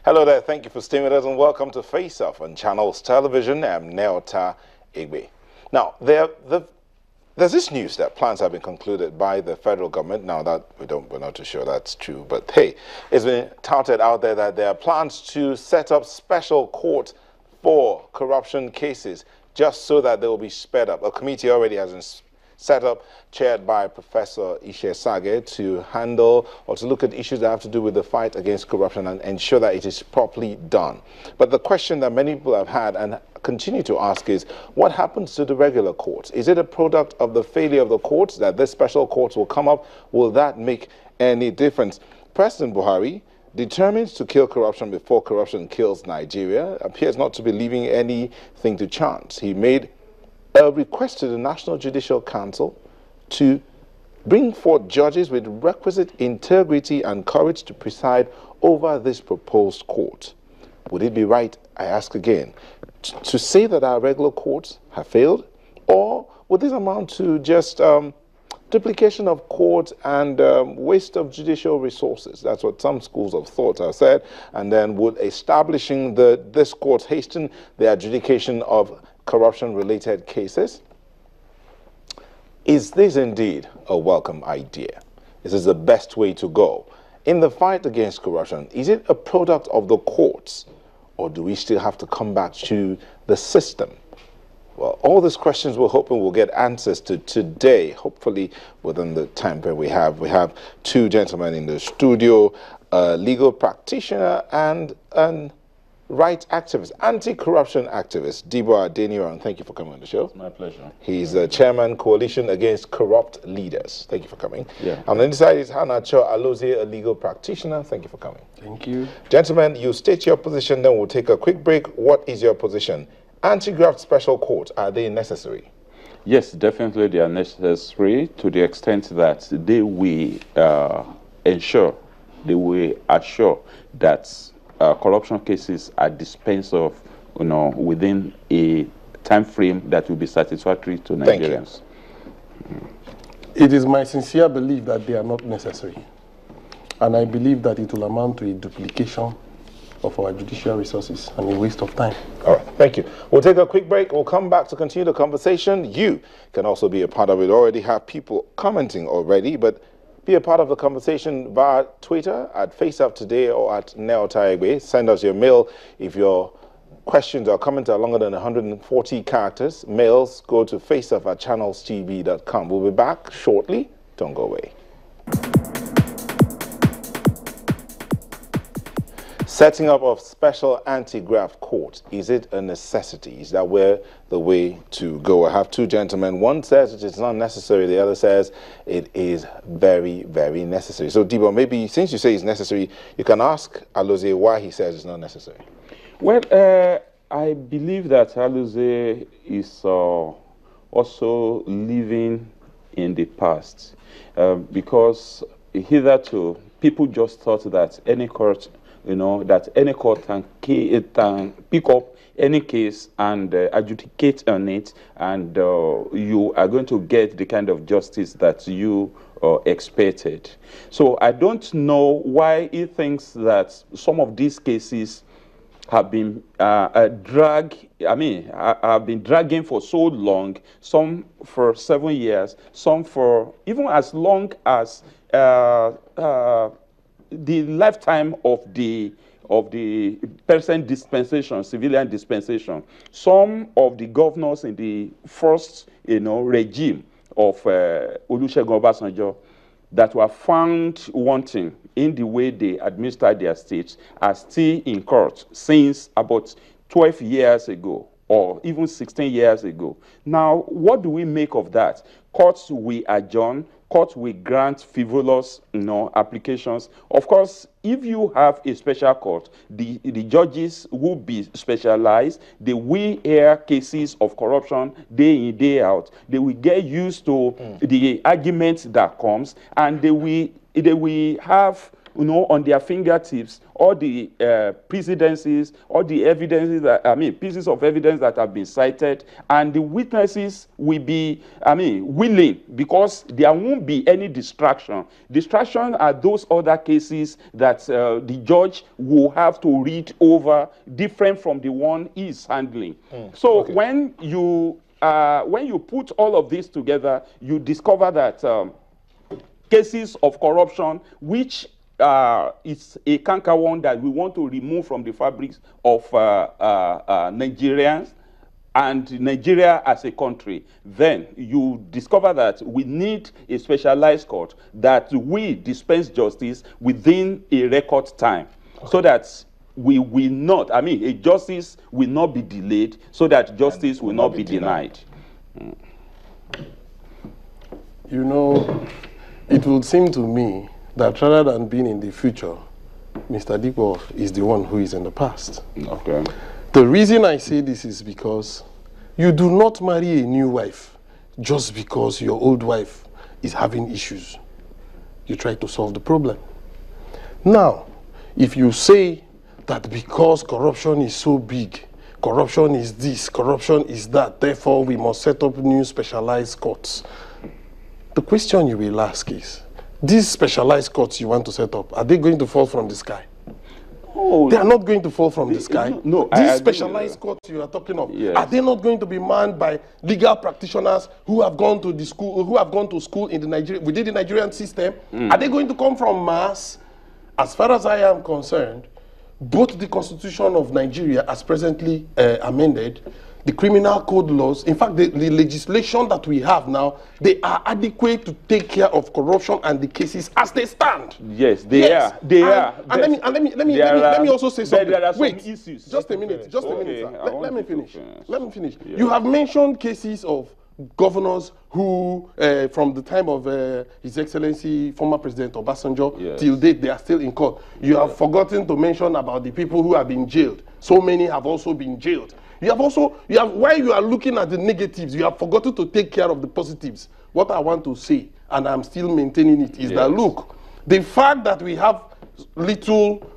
Hello there, thank you for staying with us and welcome to Face Off on Channels Television. I'm Neota Igbe. Now, there's this news that plans have been concluded by the federal government. Now that we're not too sure that's true, but hey, it's been touted out there that there are plans to set up special court for corruption cases just so that they will be sped up. A committee already has been set up, chaired by Professor Ishe Sage, to handle or to look at issues that have to do with the fight against corruption and ensure that it is properly done. But the question that many people have had and continue to ask is, what happens to the regular courts? Is it a product of the failure of the courts that this special courts will come up? Will that make any difference? President Buhari, determined to kill corruption before corruption kills Nigeria, appears not to be leaving anything to chance. He made a request to the National Judicial Council to bring forth judges with requisite integrity and courage to preside over this proposed court. Would it be right, I ask again, to say that our regular courts have failed? Or would this amount to just duplication of courts and waste of judicial resources? That's what some schools of thought have said. And then would establishing this court hasten the adjudication of corruption-related cases? Is this indeed a welcome idea? Is this the best way to go? In the fight against corruption, is it a product of the courts, or do we still have to come back to the system? Well, all these questions we're hoping we'll get answers to today, hopefully within the time period we have. We have two gentlemen in the studio, a legal practitioner and an rights activist, anti-corruption activist, Debo Adeniran. Thank you for coming on the show. It's my pleasure. He's the chairman, Coalition Against Corrupt Leaders. Thank you for coming. Yeah. On the other side is Hanacho Alozie, a legal practitioner. Thank you for coming. Thank you. Gentlemen, you state your position, then we'll take a quick break. What is your position? Anti-graft special courts, are they necessary? Yes, definitely they are necessary to the extent that they will assure that corruption cases are dispensed of, within a time frame that will be satisfactory to Nigerians. It is my sincere belief that they are not necessary, and I believe that it will amount to a duplication of our judicial resources and a waste of time. All right, thank you. We'll take a quick break. We'll come back to continue the conversation. You can also be a part of it. Already have people commenting already, but be a part of the conversation via Twitter at FaceUpToday or at Neotaigbe. Send us your mail if your questions or comments are longer than 140 characters. Mails go to faceup@channelstv.com. We'll be back shortly. Don't go away. Setting up of special anti-graft courts, is it a necessity? Is that where the way to go? I have two gentlemen. One says it is not necessary. The other says it is very, very necessary. So, Debo, maybe since you say it's necessary, you can ask Alozie why he says it's not necessary. Well, I believe that Alozie is also living in the past because hitherto people just thought that any court can pick up any case and adjudicate on it, and you are going to get the kind of justice that you expected. So I don't know why he thinks that some of these cases have been have been dragging for so long, some for 7 years, some for even as long as the lifetime of the present dispensation, civilian dispensation. Some of the governors in the first, regime of Olusegun Obasanjo that were found wanting in the way they administered their states are still in court since about 12 years ago or even 16 years ago. Now, what do we make of that? Courts will adjourn. Court will grant frivolous, applications. Of course, if you have a special court, the judges will be specialized. They will hear cases of corruption day in, day out. They will get used to the argument that comes, and they will have you know, on their fingertips, all the precedences, all the evidences that, I mean, pieces of evidence that have been cited, and the witnesses will be, I mean, willing, because there won't be any distraction. Distraction are those other cases that the judge will have to read over, different from the one he's handling. So okay. when you put all of this together, you discover that cases of corruption, which is a canker one that we want to remove from the fabrics of Nigerians and Nigeria as a country, then you discover that we need a specialized court that will dispense justice within a record time, so that we will not, I mean, a justice will not be delayed, so that justice will not be denied. You know, it would seem to me that rather than being in the future, Mr. Dikwo is the one who is in the past. Okay. The reason I say this is because you do not marry a new wife just because your old wife is having issues. You try to solve the problem. Now, if you say that because corruption is so big, corruption is this, corruption is that, therefore we must set up new specialized courts, the question you will ask is, these specialized courts you want to set up, are they going to fall from the sky? Oh, they are not going to fall from the sky. No, these specialized courts you are talking of, yes, are they not going to be manned by legal practitioners who have gone to the school, who have gone to school in the within the Nigerian system? Are they going to come from mass? As far as I am concerned, both the Constitution of Nigeria, as presently amended, the criminal code laws, in fact, the legislation that we have now, they are adequate to take care of corruption and the cases as they stand. Yes, they are. They are. And let me also say something. There are some Wait, issues. just a minute. Just a minute, sir. Let me finish. Let me finish. Yes. You have mentioned cases of governors who, from the time of His Excellency, former President Obasanjo, yes, till date, they are still in court. You have forgotten to mention about the people who have been jailed. So many have also been jailed. While you are looking at the negatives, you have forgotten to take care of the positives. What I want to say, and I'm still maintaining it, is that, look, the fact that we have little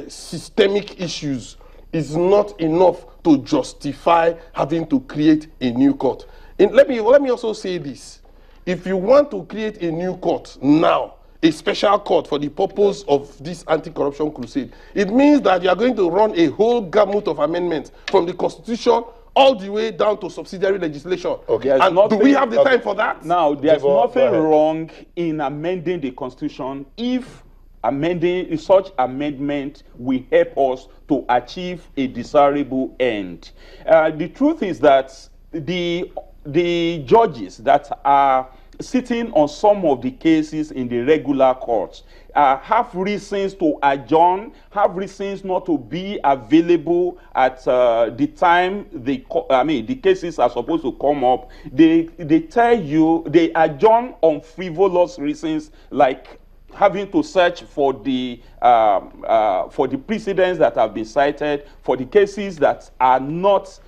systemic issues is not enough to justify having to create a new court. And let me also say this. If you want to create a new court now, a special court for the purpose of this anti-corruption crusade, it means that you are going to run a whole gamut of amendments from the Constitution all the way down to subsidiary legislation. Okay. And do we have the time for that? Now, there's nothing wrong in amending the Constitution if amending such amendment will help us to achieve a desirable end. The truth is that the judges that are sitting on some of the cases in the regular courts have reasons to adjourn, have reasons not to be available at the time the cases are supposed to come up. They tell you they adjourn on frivolous reasons, like having to search for the precedents that have been cited, for the cases that are not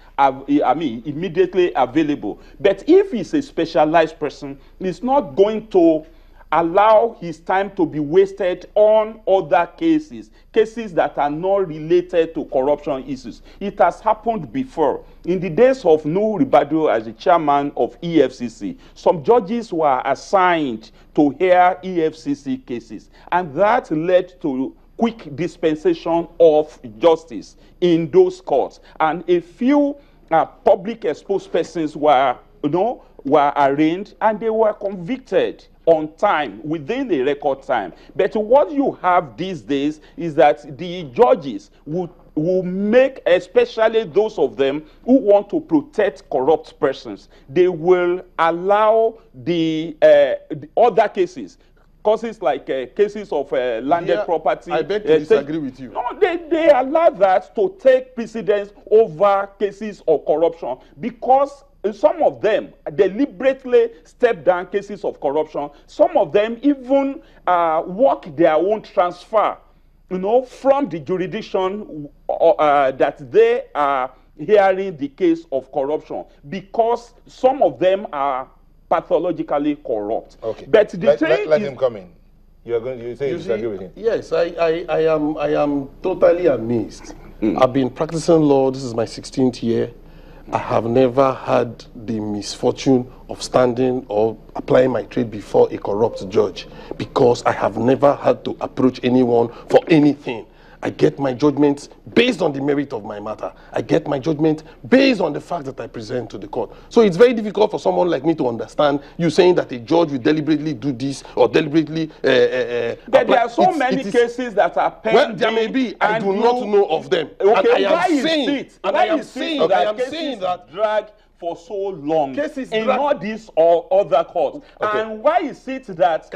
immediately available. But if he's a specialized person, he's not going to allow his time to be wasted on other cases that are not related to corruption issues. It has happened before. In the days of Nuhu Ribadu as the chairman of EFCC, some judges were assigned to hear EFCC cases, and that led to quick dispensation of justice in those courts. And a few public exposed persons were arraigned, and they were convicted on time, within a record time. But what you have these days is that the judges will make, especially those of them who want to protect corrupt persons, they will allow the other cases like cases of landed property. I beg to disagree with you. No, they allow that to take precedence over cases of corruption, because some of them deliberately step down cases of corruption. Some of them even work their own transfer, from the jurisdiction that they are hearing the case of corruption, because some of them are pathologically corrupt. Okay. But let him come in. You say you disagree with him? Yes, I am totally amazed. I've been practicing law. This is my 16th year. I have never had the misfortune of standing or applying my trade before a corrupt judge, because I have never had to approach anyone for anything. I get my judgments based on the merit of my matter. I get my judgment based on the fact that I present to the court. So it's very difficult for someone like me to understand you saying that a judge will deliberately do this or deliberately... But there are so many cases that are pending. Well, there may be. I do not know of them. Okay, and I am saying that drag for so long cases in all these or other courts. Okay. And why is it that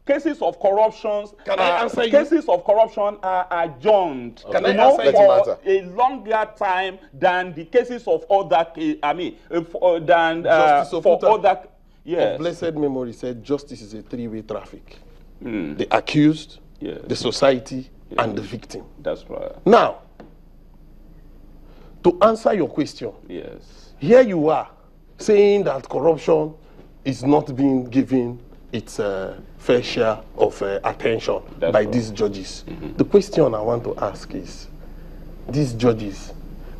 cases of corruptions, cases of corruption are adjourned for a longer time than the cases of other, yes. Of blessed memory said justice is a three-way traffic. The accused, the society, and the victim. That's right. Now, to answer your question, here you are saying that corruption is not being given its fair share of attention by these judges. The question I want to ask is, these judges,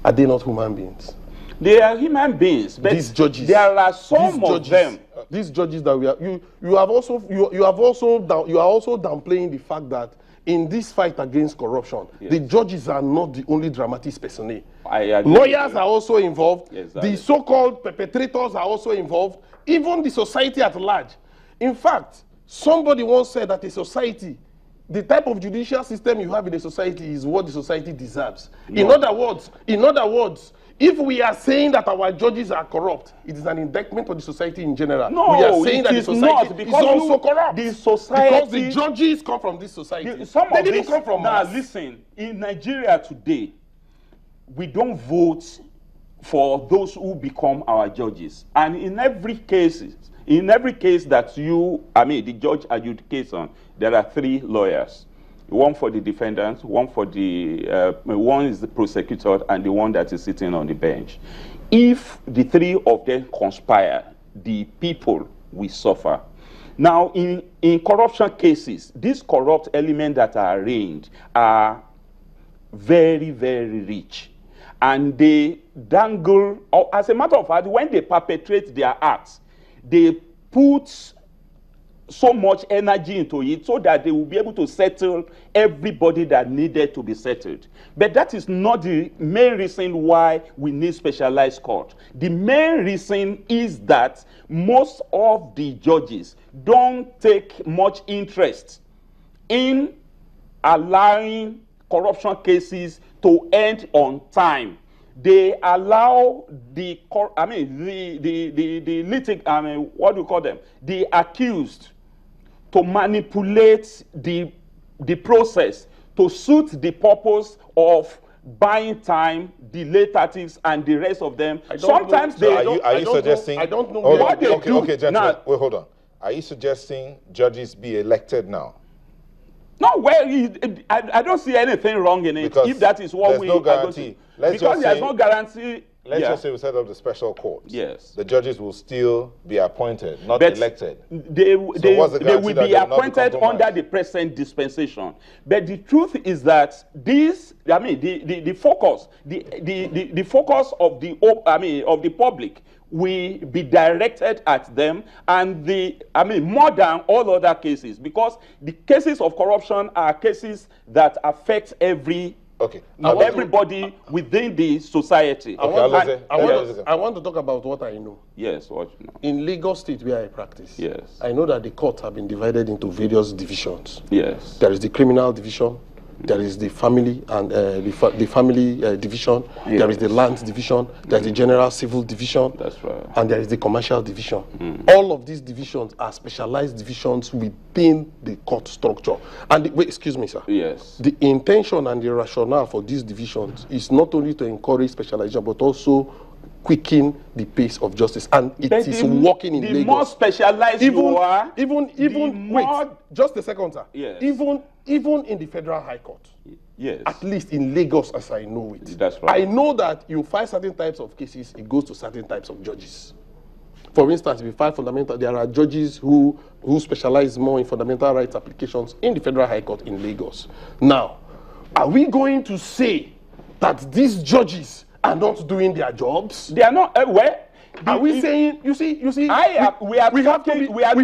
are they not human beings? They are human beings, but these judges, there are some of them. These judges that we are, you are also downplaying the fact that in this fight against corruption, the judges are not the only dramatis personae. Lawyers are also involved. The so-called perpetrators are also involved. Even the society at large. In fact, somebody once said that a society, the type of judicial system you have in a society is what the society deserves. In other words, if we are saying that our judges are corrupt, it is an indictment of the society in general. No, we are saying that the society is also corrupt. The society, because the judges come from this society. They didn't come from us. Listen, in Nigeria today, we don't vote for those who become our judges. And in every case that the judge adjudicates on, there are 3 lawyers. One for the defendant, one is the prosecutor, and the one that is sitting on the bench. If the 3 of them conspire, the people will suffer. Now, in corruption cases, these corrupt elements that are arraigned are very, very rich. And they dangle, or as a matter of fact, when they perpetrate their acts, they put so much energy into it so that they will be able to settle everybody that needed to be settled. But that is not the main reason why we need specialized court. The main reason is that most of the judges don't take much interest in allowing corruption cases to end on time. They allow the accused to manipulate the process to suit the purpose of buying time, delay tactics, and the rest of them. Sometimes they don't. Are you suggesting? I don't know what they do. Okay, gentlemen. Wait, hold on. Are you suggesting judges be elected now? No, well, I don't see anything wrong in it. Because if that is what there's no guarantee. Because there's no guarantee. Let's just say we set up the special courts. Yes. The judges will still be appointed, not elected. They will be appointed under the present dispensation. But the truth is that this, the focus of the public will be directed at them, and more than all other cases, because the cases of corruption are cases that affect everybody within the society. I want to talk about what I know. Yes, what you know. In Lagos State, where I practice, yes, I know that the courts have been divided into various divisions. Yes. There is the criminal division, there is the family and the family division, yes. There is the land division, there is the general civil division, that's right, and there is the commercial division. All of these divisions are specialized divisions within the court structure. And wait, excuse me, sir. Yes. The intention and the rationale for these divisions is not only to encourage specialization, but also quicken the pace of justice, and it is working in Lagos. The more specialized you are, wait, just a second, sir. Yes. Even in the Federal High Court, yes, at least in Lagos as I know it, that's right. I know that you file certain types of cases, it goes to certain types of judges. For instance, if you file fundamental, there are judges who specialize more in fundamental rights applications in the Federal High Court in Lagos. Now, are we going to say that these judges are not doing their jobs? They are not. Are we saying? You see. We are not limiting it. We are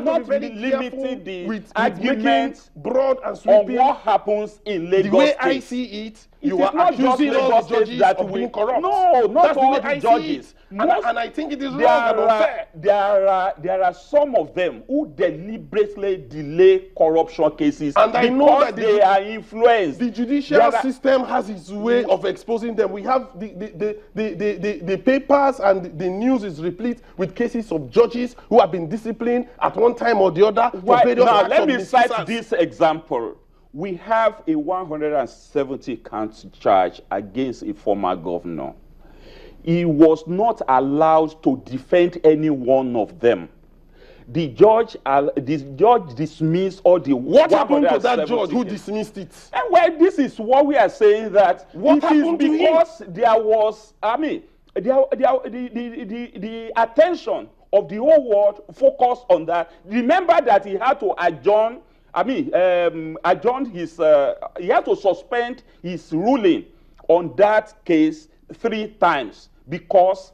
not limiting the arguments broad and sweeping on what happens in Lagos. The way State. I see it, you is are not just accusing all the judges that of being corrupt. No, not all the judges. And I think it is wrong and unfair. There are some of them who deliberately delay corruption cases, and I know that they are influenced. The judicial system has its way of exposing them. We have the papers and the news is replete with cases of judges who have been disciplined at one time or the other. Now, let me cite this example. We have a 170 count charge against a former governor. He was not allowed to defend any one of them. The judge dismissed all the. What happened to that judge who dismissed it? And well, this is what we are saying, that it is because there was, the attention of the whole world focused on that. Remember that he had to adjourn. He had to suspend his ruling on that case 3 times because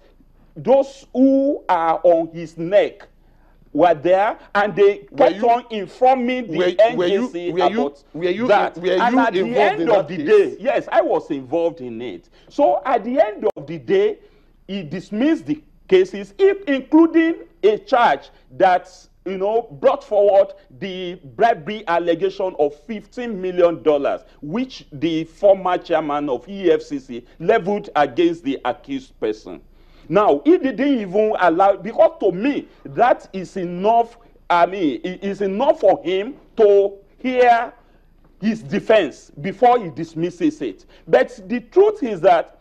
those who are on his neck were there and they kept on informing the agency about that. And at the end of the day, yes, I was involved in it. So at the end of the day, he dismissed the cases, including a charge that brought forward the bribery allegation of $15 million, which the former chairman of EFCC leveled against the accused person. Now, he didn't even allow, because to me, that is enough, it is enough for him to hear his defense before he dismisses it. But the truth is that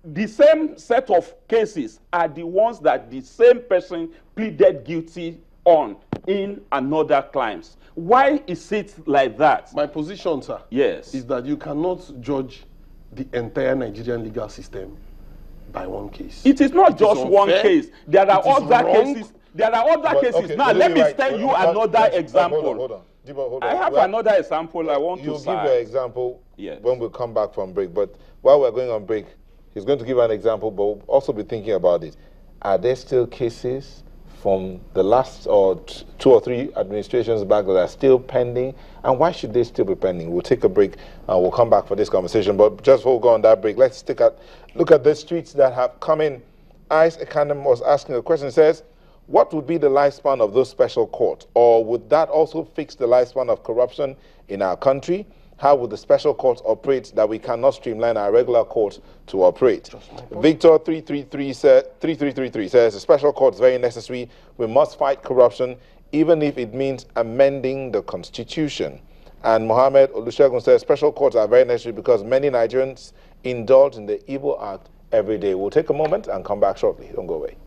the same set of cases are the ones that the same person pleaded guilty on in another crimes. Why is it like that? My position, sir, is that you cannot judge the entire Nigerian legal system by one case. It is not just one case. There are other cases. There are other cases. Okay, now, let me tell you another example. Hold on. Hold on. I have another example I want to cite. You'll give your example when we come back from break. But while we're going on break, he's going to give an example, but we'll also be thinking about it. Are there still cases from the last 2 or 3 administrations back that are still pending? And why should they still be pending? We'll take a break and we'll come back for this conversation. But just before we go on that break, let's look at the streets that have come in. Ice Econom was asking a question. It says, what would be the lifespan of those special courts? Or would that also fix the lifespan of corruption in our country? How would the special courts operate that we cannot streamline our regular courts to operate? Victor 3333 says, the special court is very necessary. We must fight corruption, even if it means amending the constitution. And Mohammed Olusegun says, special courts are very necessary because many Nigerians indulge in the evil act every day. We'll take a moment and come back shortly. Don't go away.